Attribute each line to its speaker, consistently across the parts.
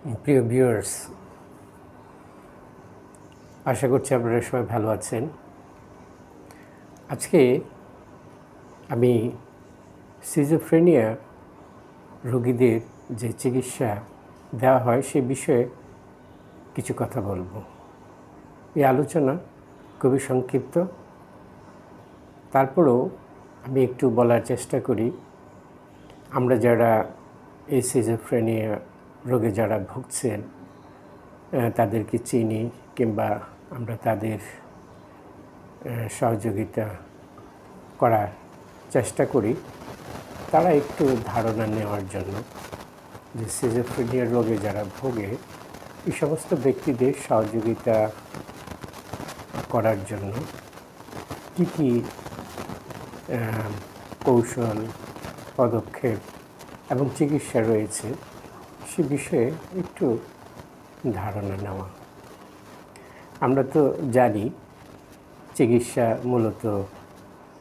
Speaker 1: প্রিয় ভিউয়ার্স, আশা করছি আপনারা সবাই ভালো আছেন। আজকে আমি সিজোফ্রেনিয়া রোগীদের যে চিকিৎসা দেওয়া হয় সে বিষয়ে কিছু কথা বলবো। এই আলোচনা খুবই সংক্ষিপ্ত, তারপরেও আমি একটু বলার চেষ্টা করি আমরা যারা এই সিজোফ্রেনিয়া রোগে যারা ভুগছেন তাদেরকে চিনি কিংবা আমরা তাদের সহযোগিতা করার চেষ্টা করি, তারা একটু ধারণা নেওয়ার জন্য যে সিজোফ্রেনিয়া রোগে যারা ভোগে এই সমস্ত ব্যক্তিদের সহযোগিতা করার জন্য কী কী কৌশল, পদক্ষেপ এবং চিকিৎসা রয়েছে সে বিষয়ে একটু ধারণা নেওয়া। আমরা তো জানি চিকিৎসা মূলত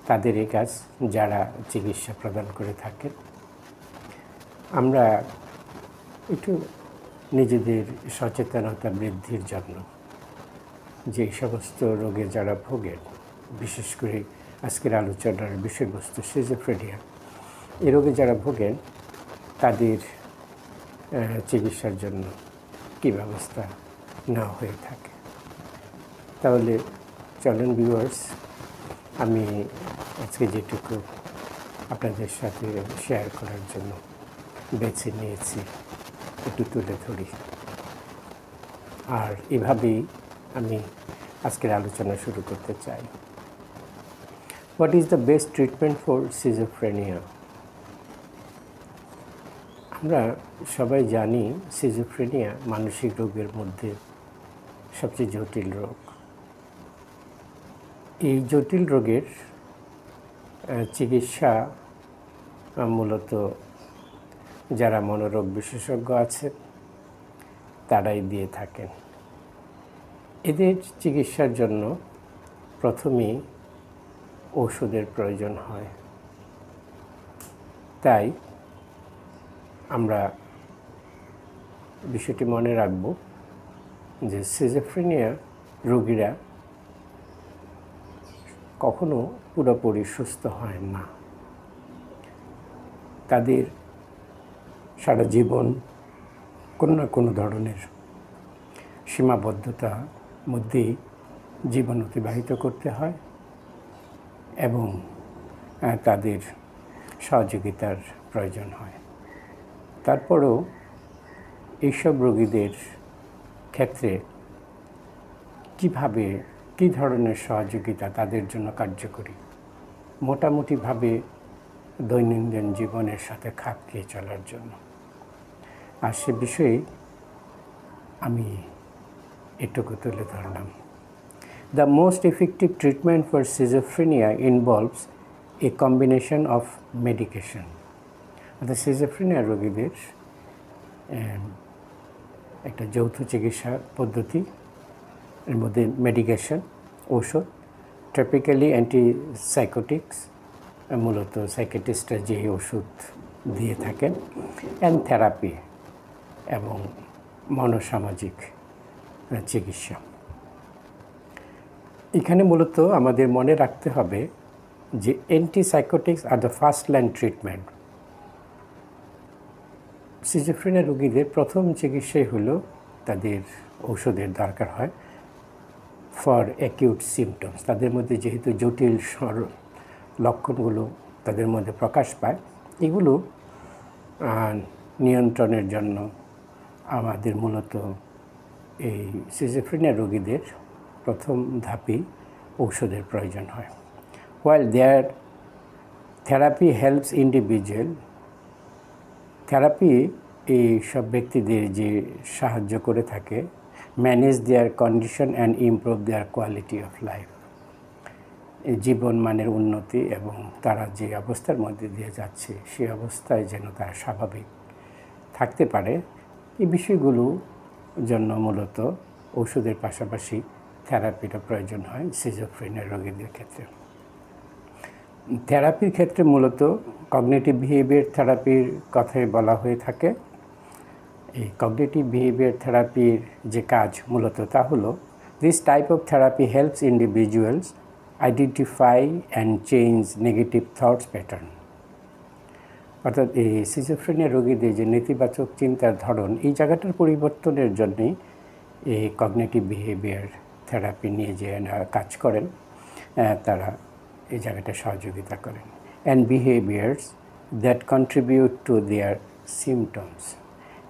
Speaker 1: তাদেরই কাজ যারা চিকিৎসা প্রদান করে থাকেন। আমরা একটু নিজেদের সচেতনতা বৃদ্ধির জন্য যে সমস্ত রোগে যারা ভোগেন, বিশেষ করে আজকের আলোচনার বিষয়বস্তু সিজোফ্রেনিয়া, এই রোগে যারা ভোগেন তাদের চিকিৎসার জন্য কী ব্যবস্থা নেওয়া হয়ে থাকে। তাহলে চলেন ভিউয়ার্স, আমি আজকে যেটুকু আপনাদের সাথে শেয়ার করার জন্য বেছে নিয়েছি একটু তুলে ধরি। আর এভাবেই আমি আজকের আলোচনা শুরু করতে চাই। What is the best treatment for schizophrenia? আমরা সবাই জানি সিজোফ্রেনিয়া মানসিক রোগের মধ্যে সবচেয়ে জটিল রোগ। এই জটিল রোগের চিকিৎসা মূলত যারা মনোরোগ বিশেষজ্ঞ আছেন তারাই দিয়ে থাকেন। এদের চিকিৎসার জন্য প্রথমেই ওষুধের প্রয়োজন হয়। তাই আমরা বিষয়টি মনে রাখব যে সিজোফ্রেনিয়া রোগীরা কখনো পুরোপুরি সুস্থ হয় না। তাদের সারা জীবন কোনো না কোনো ধরনের সীমাবদ্ধতার মধ্যেই জীবন অতিবাহিত করতে হয় এবং তাদের সহযোগিতার প্রয়োজন হয়। তারপরেও এইসব রোগীদের ক্ষেত্রে কী ধরনের সহযোগিতা তাদের জন্য কার্যকরী, মোটামুটিভাবে দৈনন্দিন জীবনের সাথে খাপ খেয়ে চলার জন্য। আর সে বিষয়ে আমি এটুকু তুলে ধরলাম। The most effective treatment for schizophrenia involves A combination of medication. অর্থাৎ সিজোফ্রেনিয়া রোগীদের একটা যৌথ চিকিৎসা পদ্ধতি, এর মধ্যে মেডিকেশন, ওষুধ, ট্রপিক্যালি অ্যান্টিসাইকোটিক্স, মূলত সাইকিয়াট্রিস্টরা যে ওষুধ দিয়ে থাকেন, অ্যান্ড থেরাপি এবং মনোসামাজিক চিকিৎসা। এখানে মূলত আমাদের মনে রাখতে হবে যে antipsychotics are the first line treatment. Schizophrenia রোগীদের প্রথম চিকিৎসাই হলো তাদের ওষুধের দরকার হয় ফর অ্যাকিউট সিমটমস। তাদের মধ্যে যেহেতু জটিল লক্ষণগুলো তাদের মধ্যে প্রকাশ পায়, এগুলো নিয়ন্ত্রণের জন্য আমাদের মূলত এই সিজোফ্রেনিয়া রোগীদের প্রথম ধাপেই ঔষধের প্রয়োজন হয়। While their therapy helps individual, therapy এই সব ব্যক্তিদের যে সাহায্য করে থাকে manage their condition and improve their quality of life, এই জীবন মানের উন্নতি এবং তারা যে অবস্থার মধ্যে দিয়ে যাচ্ছে সেই অবস্থায় যেন তারা স্বাভাবিক থাকতে পারে, এই বিষয়গুলো জন্য মূলত ওষুধের পাশাপাশি থেরাপিটা প্রয়োজন হয় সিজোফ্রেনিয়া রোগীদের ক্ষেত্রে। থেরাপির ক্ষেত্রে মূলত কগনিটিভ বিহেভিয়ার থেরাপির কথাই বলা হয়ে থাকে এই কগনিটিভ বিহেভিয়ার থেরাপির যে কাজ মূলত তা হলো, this type of therapy helps individuals identify and change negative thoughts pattern. অর্থাৎ এই সিজোফ্রেনিয়া রোগীদের যে নেতিবাচক চিন্তার ধরন, এই জায়গাটার পরিবর্তনের জন্যই এই কগনিটিভ বিহেভিয়ার থেরাপি নিয়ে যে কাজ করেন, তারা এই জায়গাটা সহযোগিতা করেন। And behaviours that contribute to their symptoms,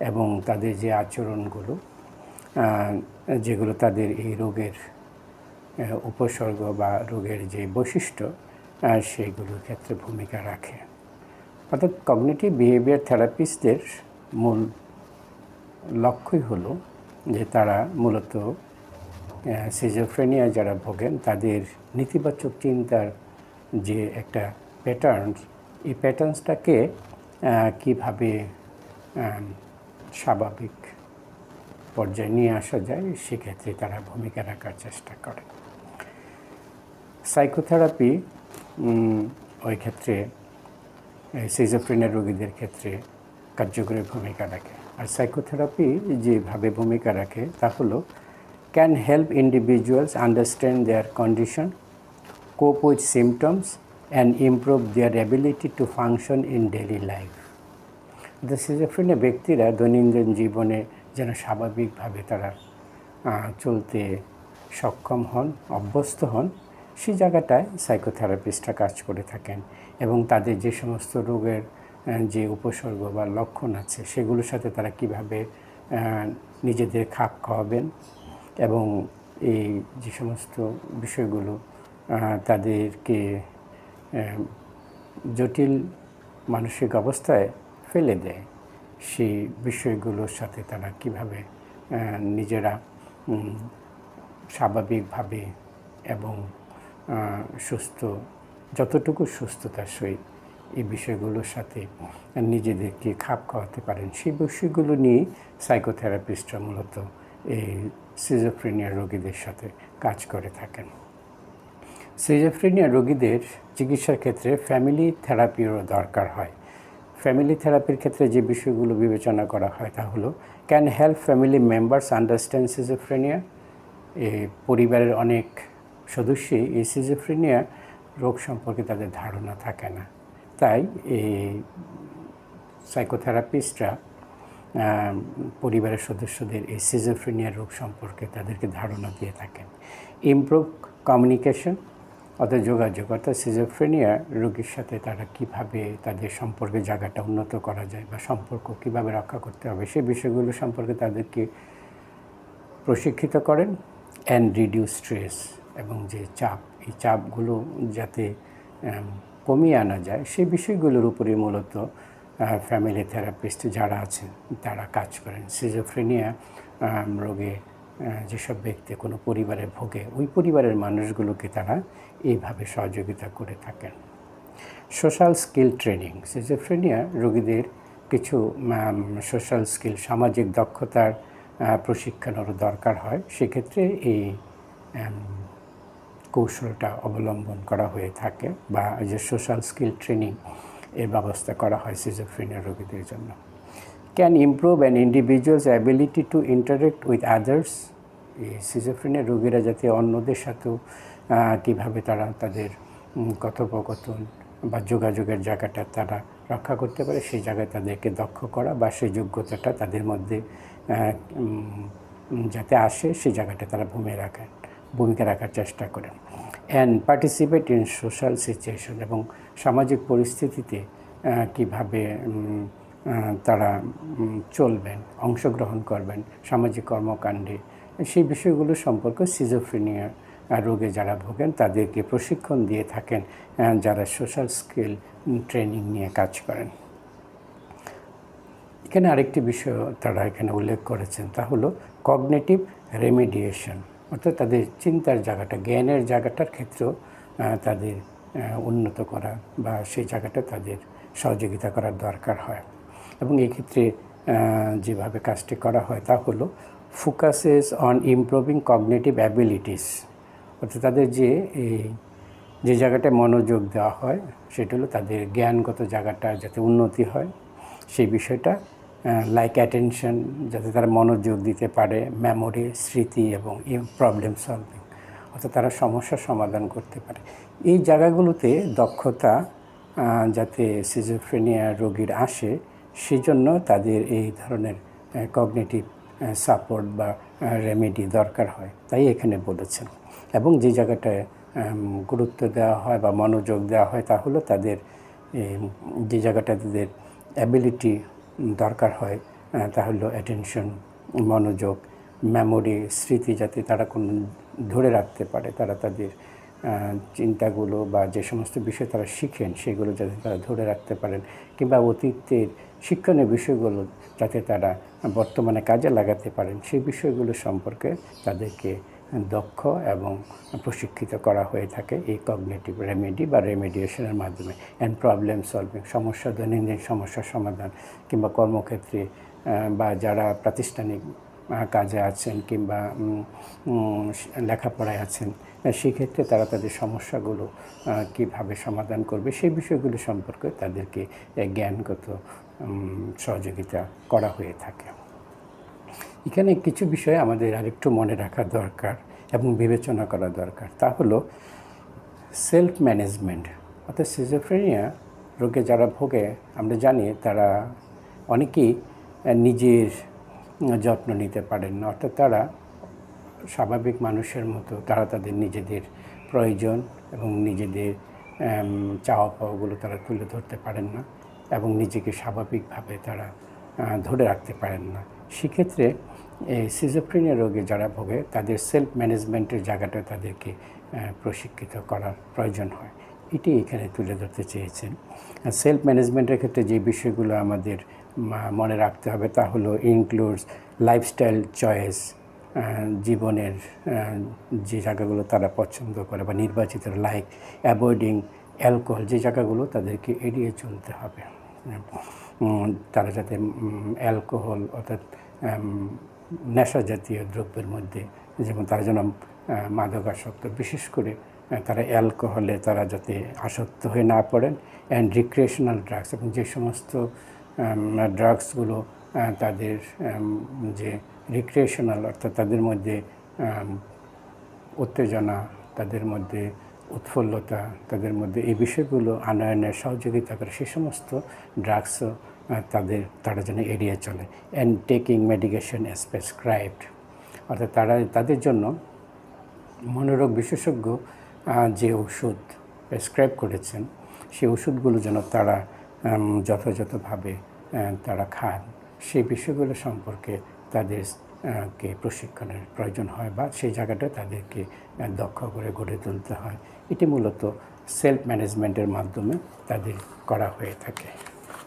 Speaker 1: এবং তাদের যে আচরণগুলো যেগুলো তাদের এই রোগের উপসর্গ বা রোগের যে বৈশিষ্ট্য সেইগুলোর ক্ষেত্রে ভূমিকা রাখে। অর্থাৎ কগনিটিভ বিহেভিয়ার থেরাপিস্টদের মূল লক্ষ্যই হলো যে তারা মূলত সিজোফ্রেনিয়া যারা ভোগেন তাদের নেতিবাচক চিন্তার যে একটা প্যাটার্নস, এই প্যাটার্নসটাকে কীভাবে স্বাভাবিক পর্যায়ে নিয়ে আসা যায় সেক্ষেত্রে তারা ভূমিকা রাখার চেষ্টা করে। সাইকোথেরাপি ওই ক্ষেত্রে সিজোফ্রেনিয়া রোগীদের ক্ষেত্রে কার্যকরী ভূমিকা রাখে। আর সাইকোথেরাপি যেভাবে ভূমিকা রাখে তা হলো, can help individuals understand there condition, কোপ with symptoms and improve there ability to function in daily life. Schizophrenia ব্যক্তিরা দৈনন্দিন জীবনে যেন স্বাভাবিকভাবে তারা চলতে সক্ষম হন, অভ্যস্ত হন, সেই জায়গাটায় সাইকোথেরাপিস্টরা কাজ করে থাকেন এবং তাদের যে সমস্ত রোগের যে উপসর্গ বা লক্ষণ আছে সেগুলোর সাথে তারা কিভাবে নিজেদের খাপ খাওয়াবেন এবং এই যে সমস্ত বিষয়গুলো তাদেরকে জটিল মানসিক অবস্থায় ফেলে দেয়, সেই বিষয়গুলোর সাথে তারা কিভাবে নিজেরা স্বাভাবিকভাবে এবং সুস্থ, যতটুকু সুস্থতার সহিত এই বিষয়গুলোর সাথে নিজেদেরকে খাপ খাওয়াতে পারেন, সেই বিষয়গুলো নিয়ে সাইকোথেরাপিস্টরা মূলত এই সিজোফ্রেনিয়া রোগীদের সাথে কাজ করে থাকেন। সিজোফ্রেনিয়া রোগীদের চিকিৎসার ক্ষেত্রে ফ্যামিলি থেরাপিরও দরকার হয়। ফ্যামিলি থেরাপির ক্ষেত্রে যে বিষয়গুলো বিবেচনা করা হয় তা হলো, can help family members understand schizophrenia. পরিবারের অনেক সদস্যই এই সিজোফ্রেনিয়া রোগ সম্পর্কে তাদের ধারণা থাকে না, তাই এই সাইকোথেরাপিস্টরা পরিবারের সদস্যদের এই সিজোফ্রেনিয়া রোগ সম্পর্কে তাদেরকে ধারণা দিয়ে থাকেন। ইমপ্রুভ কমিউনিকেশন, অর্থাৎ যোগাযোগ, অর্থাৎ সিজোফ্রেনিয়া রোগীর সাথে তারা কিভাবে তাদের সম্পর্কে জায়গাটা উন্নত করা যায় বা সম্পর্ক কিভাবে রক্ষা করতে হবে সেই বিষয়গুলো সম্পর্কে তাদেরকে প্রশিক্ষিত করেন। অ্যান্ড রিডিউস স্ট্রেস, এবং যে চাপ, এই চাপগুলো যাতে কমিয়ে আনা যায় সেই বিষয়গুলোর উপরে মূলত ফ্যামিলি থেরাপিস্ট যারা আছেন তারা কাজ করেন। সিজোফ্রেনিয়া রোগে যেসব ব্যক্তি কোনো পরিবারে ভোগে ওই পরিবারের মানুষগুলোকে তারা এইভাবে সহযোগিতা করে থাকেন। সোশ্যাল স্কিল ট্রেনিং, সিজোফ্রেনিয়া রোগীদের কিছু সোশ্যাল স্কিল, সামাজিক দক্ষতার প্রশিক্ষণেরও দরকার হয়, সেক্ষেত্রে এই কৌশলটা অবলম্বন করা হয়ে থাকে বা যে সোশ্যাল স্কিল ট্রেনিং এর ব্যবস্থা করা হয় সিজোফ্রেনিয়া রোগীদের জন্য। Can improve an individuals ability to interact with others. এই সিজোফ্রেনিয়া রোগীরা যাতে অন্যদের সাথেও কীভাবে তারা তাদের কথোপকথন বা যোগাযোগের জায়গাটা তারা রক্ষা করতে পারে সেই জায়গায় তাদেরকে দক্ষ করা বা সেই যোগ্যতাটা তাদের মধ্যে যাতে আসে সেই জায়গাটা তারা ভূমিকা রাখার চেষ্টা করেন। And participate in social situation, এবং সামাজিক পরিস্থিতিতে কীভাবে তারা চলবেন, অংশগ্রহণ করবেন সামাজিক কর্মকাণ্ডে, সেই বিষয়গুলো সম্পর্কে সিজোফ্রেনিয়া রোগে যারা ভোগেন তাদেরকে প্রশিক্ষণ দিয়ে থাকেন যারা সোশ্যাল স্কিল ট্রেনিং নিয়ে কাজ করেন। এখানে আরেকটি বিষয় তারা এখানে উল্লেখ করেছেন তা হলো কগনিটিভ রেমিডিয়েশন, অর্থাৎ তাদের চিন্তার জায়গাটা, জ্ঞানের জায়গাটার ক্ষেত্রেও তাদের উন্নত করা বা সেই জায়গাটা তাদের সহযোগিতা করার দরকার হয়। এবং এই ক্ষেত্রে যেভাবে কাজটি করা হয় তা হলো focuses on improving cognitive abilities, অর্থাৎ তাদের যে জায়গাটায় মনোযোগ দেওয়া হয় সেটা হলো তাদের জ্ঞানগত জায়গাটা যাতে উন্নতি হয় সেই বিষয়টা লাইক অ্যাটেনশন, যাতে তারা মনোযোগ দিতে পারে, মেমোরি, স্মৃতি এবং প্রবলেম সলভিং, অর্থাৎ তারা সমস্যার সমাধান করতে পারে। এই জায়গাগুলোতে দক্ষতা যাতে সিজোফ্রেনিয়া রোগীর আসে, সেজন্য তাদের এই ধরনের কগনিটিভ সাপোর্ট বা রেমেডি দরকার হয়, তাই এখানে বলেছেন। এবং যে জায়গাটায় গুরুত্ব দেওয়া হয় বা মনোযোগ দেওয়া হয় তা হলো তাদের যে জায়গাটা তাদের অ্যাবিলিটি দরকার হয়, তা হলো অ্যাটেনশন, মনোযোগ, মেমোরি, স্মৃতি, যাতে তারা কোনো ধরে রাখতে পারে, তারা তাদের চিন্তাগুলো বা যে সমস্ত বিষয় তারা শিখেন সেগুলো যাতে তারা ধরে রাখতে পারেন, কিংবা অতীতের শিক্ষণীয় বিষয়গুলো যাতে তারা বর্তমানে কাজে লাগাতে পারেন, সেই বিষয়গুলো সম্পর্কে তাদেরকে দক্ষ এবং প্রশিক্ষিত করা হয়ে থাকে এই কগনিটিভ রেমেডি বা রেমেডিয়েশনের মাধ্যমে। অ্যান্ড প্রবলেম সলভিং, সমস্যা, দৈনন্দিন সমস্যার সমাধান, কিংবা কর্মক্ষেত্রে বা যারা প্রাতিষ্ঠানিক কাজে আছেন কিংবা লেখাপড়ায় আছেন, সেক্ষেত্রে তারা তাদের সমস্যাগুলো কীভাবে সমাধান করবে সেই বিষয়গুলো সম্পর্কে তাদেরকে জ্ঞানগত সহযোগিতা করা হয়ে থাকে। এখানে কিছু বিষয় আমাদের আরেকটু মনে রাখা দরকার এবং বিবেচনা করা দরকার, তা হলো সেলফ ম্যানেজমেন্ট। অর্থাৎ সিজোফ্রেনিয়া রোগে যারা ভোগে, আমরা জানি তারা অনেকেই নিজের যত্ন নিতে পারেন না, অর্থাৎ তারা স্বাভাবিক মানুষের মতো তারা তাদের নিজেদের প্রয়োজন এবং নিজেদের চাওয়া পাওয়াগুলো তারা তুলে ধরতে পারেন না এবং নিজেকে স্বাভাবিকভাবে তারা ধরে রাখতে পারেন না। সেক্ষেত্রে এই সিজোফ্রেনিয়া রোগে যারা ভোগে তাদের সেলফ ম্যানেজমেন্টের জায়গাটা তাদেরকে প্রশিক্ষিত করার প্রয়োজন হয়, এটি এখানে তুলে ধরতে চেয়েছেন। সেলফ ম্যানেজমেন্টের ক্ষেত্রে যে বিষয়গুলো আমাদের মনে রাখতে হবে তা হলো ইনক্লুডস লাইফস্টাইল চয়েস, জীবনের যে জায়গাগুলো তারা পছন্দ করে বা নির্বাচিত, লাইক অ্যাভয়েডিং অ্যালকোহল, যে জায়গাগুলো তাদেরকে এড়িয়ে চলতে হবে। তারা যাতে অ্যালকোহল অর্থাৎ নেশা জাতীয় দ্রব্যের মধ্যে, যেমন তারা যেন মাদকাসক্ত, বিশেষ করে তারা অ্যালকোহলে তারা যাতে আসক্ত হয়ে না পড়েন, অ্যান্ড রিক্রিয়েশনাল ড্রাগস, এবং যে সমস্ত ড্রাগসগুলো তাদের যে রিক্রিয়েশনাল অর্থাৎ তাদের মধ্যে উত্তেজনা, তাদের মধ্যে উৎফুল্লতা, তাদের মধ্যে এই বিষয়গুলো আনয়নের সহযোগিতা করে, সে সমস্ত ড্রাগসও তারা যেন এড়িয়ে চলে। And taking medication as prescribed, অর্থাৎ তাদের জন্য মনোরোগ বিশেষজ্ঞ যে ওষুধ প্রেসক্রাইব করেছেন সেই ওষুধগুলো যেন তারা যথাযথভাবে তারা খান, সেই বিষয়গুলো সম্পর্কে তাদেরকে প্রশিক্ষণের প্রয়োজন হয় বা সেই জায়গাটা তাদেরকে দক্ষ করে গড়ে তুলতে হয়। এটি মূলত সেলফ ম্যানেজমেন্টের মাধ্যমে তাদের করা হয়ে থাকে।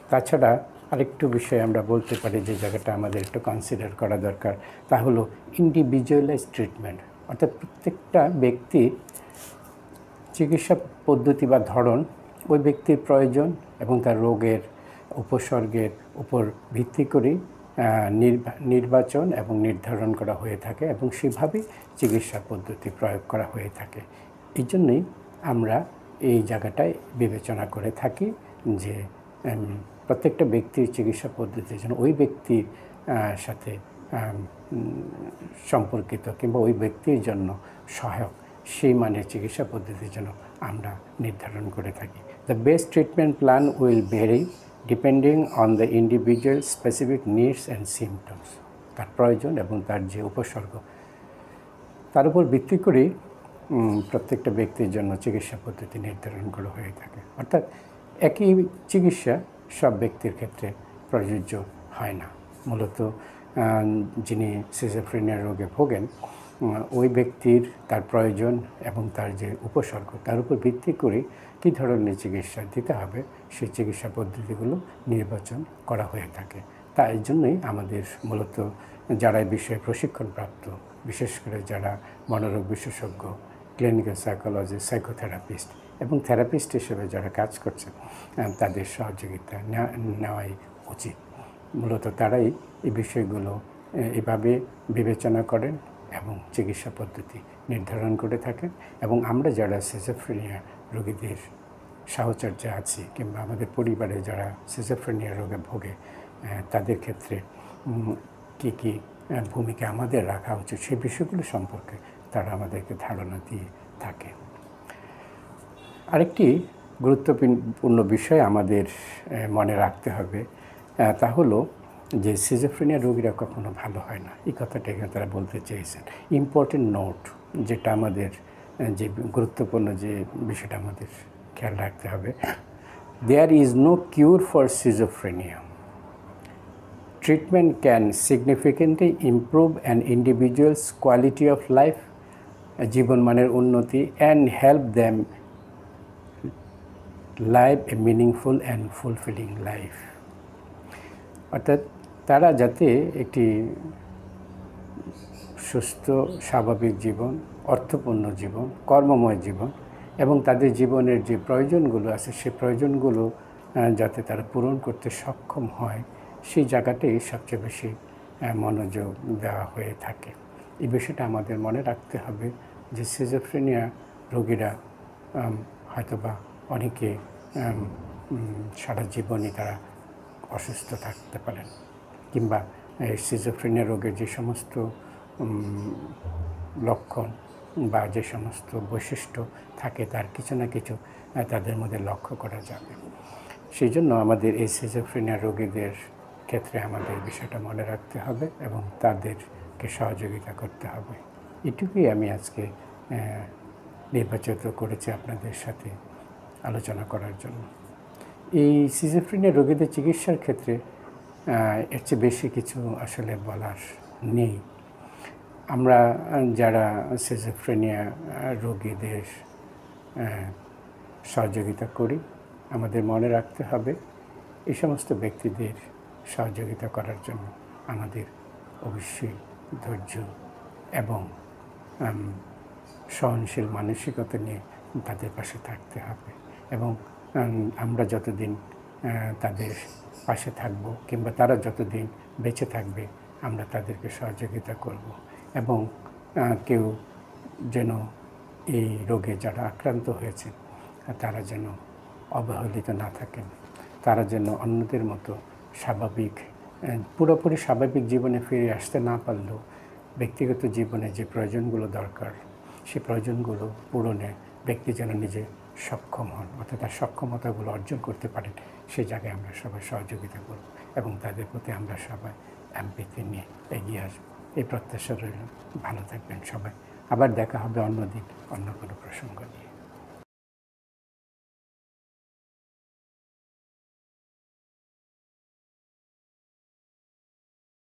Speaker 1: তাছাড়া আরেকটু বিষয় আমরা বলতে পারি যে জায়গাটা আমাদের একটু কনসিডার করা দরকার, তা হলো ইন্ডিভিজুয়ালাইজ ট্রিটমেন্ট, অর্থাৎ প্রত্যেকটা ব্যক্তির চিকিৎসা পদ্ধতি বা ধরন ওই ব্যক্তির প্রয়োজন এবং তার রোগের উপসর্গের উপর ভিত্তি করে নির্বাচন এবং নির্ধারণ করা হয়ে থাকে এবং সেভাবেই চিকিৎসা পদ্ধতি প্রয়োগ করা হয়ে থাকে। এই জন্যই আমরা এই জায়গাটায় বিবেচনা করে থাকি যে প্রত্যেকটা ব্যক্তির চিকিৎসা পদ্ধতির জন্য ওই ব্যক্তির সাথে সম্পর্কিত কিংবা ওই ব্যক্তির জন্য সহায়ক সেই মানের চিকিৎসা পদ্ধতির জন্য আমরা নির্ধারণ করে থাকি। The best treatment plan will very depending on the individual specific needs and symptoms, তার প্রয়োজন এবং তার যে উপসর্গ, তার উপর ভিত্তি করেই প্রত্যেকটা ব্যক্তির জন্য চিকিৎসা পদ্ধতি নির্ধারণ করা হয়ে থাকে। অর্থাৎ একই চিকিৎসা সব ব্যক্তির ক্ষেত্রে প্রযোজ্য হয় না। মূলত যিনি সিজোফ্রেনিয়া রোগে ভোগেন ওই ব্যক্তির তার প্রয়োজন এবং তার যে উপসর্গ তার উপর ভিত্তি করে কী ধরনের চিকিৎসা দিতে হবে সেই চিকিৎসা পদ্ধতিগুলো নির্বাচন করা হয়ে থাকে। তাই জন্যই আমাদের মূলত যারা এই বিষয়ে প্রশিক্ষণপ্রাপ্ত, বিশেষ করে যারা মনোরোগ বিশেষজ্ঞ, ক্লিনিক্যাল সাইকোলজিস্ট, সাইকোথেরাপিস্ট এবং থেরাপিস্ট হিসেবে যারা কাজ করছেন তাদের সহযোগিতা নেওয়াই উচিত। মূলত তারাই এই বিষয়গুলো এভাবে বিবেচনা করেন এবং চিকিৎসা পদ্ধতি নির্ধারণ করে থাকেন। এবং আমরা যারা সিজোফ্রেনিয়া রোগীদের সাহচর্যে আছি কিংবা আমাদের পরিবারে যারা সিজোফ্রেনিয়া রোগে ভোগে তাদের ক্ষেত্রে কী কী ভূমিকা আমাদের রাখা উচিত, সেই বিষয়গুলো সম্পর্কে তারা আমাদেরকে ধারণা দিয়ে থাকে। আরেকটি গুরুত্বপূর্ণ বিষয় আমাদের মনে রাখতে হবে, তা হলো যে সিজোফ্রেনিয়া রোগীরা কখনো ভালো হয় না। এই কথাটা এখানে তারা বলতে চেয়েছেন। ইম্পর্টেন্ট নোট, যেটা আমাদের যে গুরুত্বপূর্ণ যে বিষয়টা আমাদের খেয়াল রাখতে হবে, there is no cure for schizophrenia. Treatment can significantly improve an individual's quality of life, জীবনমানের উন্নতি, and help them live a meaningful and fulfilling life. অর্থাৎ তারা যাতে একটি সুস্থ স্বাভাবিক জীবন, অর্থপূর্ণ জীবন, কর্মময় জীবন এবং তাদের জীবনের যে প্রয়োজনগুলো আছে সেই প্রয়োজনগুলো যাতে তারা পূরণ করতে সক্ষম হয়, সেই জায়গাটাই সবচেয়ে বেশি মনোযোগ দেওয়া হয়ে থাকে। এই বিষয়টা আমাদের মনে রাখতে হবে যে সিজোফ্রেনিয়া রোগীরা হয়তোবা অনেকে সারা জীবনই তারা অসুস্থ থাকতে পারেন, কিংবা সিজোফ্রেনিয়া রোগের যে সমস্ত লক্ষণ বা যে সমস্ত বৈশিষ্ট্য থাকে তার কিছু না কিছু তাদের মধ্যে লক্ষ্য করা যাবে। সেই জন্য আমাদের এই সিজোফ্রেনিয়া রোগীদের ক্ষেত্রে আমাদের বিষয়টা মনে রাখতে হবে এবং তাদেরকে সহযোগিতা করতে হবে। এটুকুই আমি আজকে নির্বাচিত করেছি আপনাদের সাথে আলোচনা করার জন্য। এই সিজোফ্রেনিয়া রোগীদের চিকিৎসার ক্ষেত্রে এর চেয়ে বেশি কিছু আসলে বলার নেই। আমরা যারা সিজোফ্রেনিয়া রোগীদের সহযোগিতা করি, আমাদের মনে রাখতে হবে এই সমস্ত ব্যক্তিদের সহযোগিতা করার জন্য আমাদের অবশ্যই ধৈর্য এবং সহনশীল মানসিকতা নিয়ে তাদের পাশে থাকতে হবে। এবং আমরা যতদিন তাদের পাশে থাকব কিংবা তারা যতদিন বেঁচে থাকবে আমরা তাদেরকে সহযোগিতা করব। এবং কেউ যেন এই রোগে যারা আক্রান্ত হয়েছে তারা যেন অবহেলিত না থাকেন, তারা যেন অন্যদের মতো পুরোপুরি স্বাভাবিক জীবনে ফিরে আসতে না পারলেও ব্যক্তিগত জীবনে যে প্রয়োজনগুলো দরকার সেই প্রয়োজনগুলো পূরণে ব্যক্তি যেন নিজে সক্ষম হন, অর্থাৎ তার সক্ষমতাগুলো অর্জন করতে পারেন, সেই জায়গায় আমরা সবাই সহযোগিতা করব এবং তাদের প্রতি আমরা সবাই এমপ্যাথি নিয়ে এগিয়ে আসবো। এই প্রত্যাশা রইল। ভালো থাকবেন সবাই। আবার দেখা হবে অন্যদিন অন্য কোনো প্রসঙ্গ নিয়ে।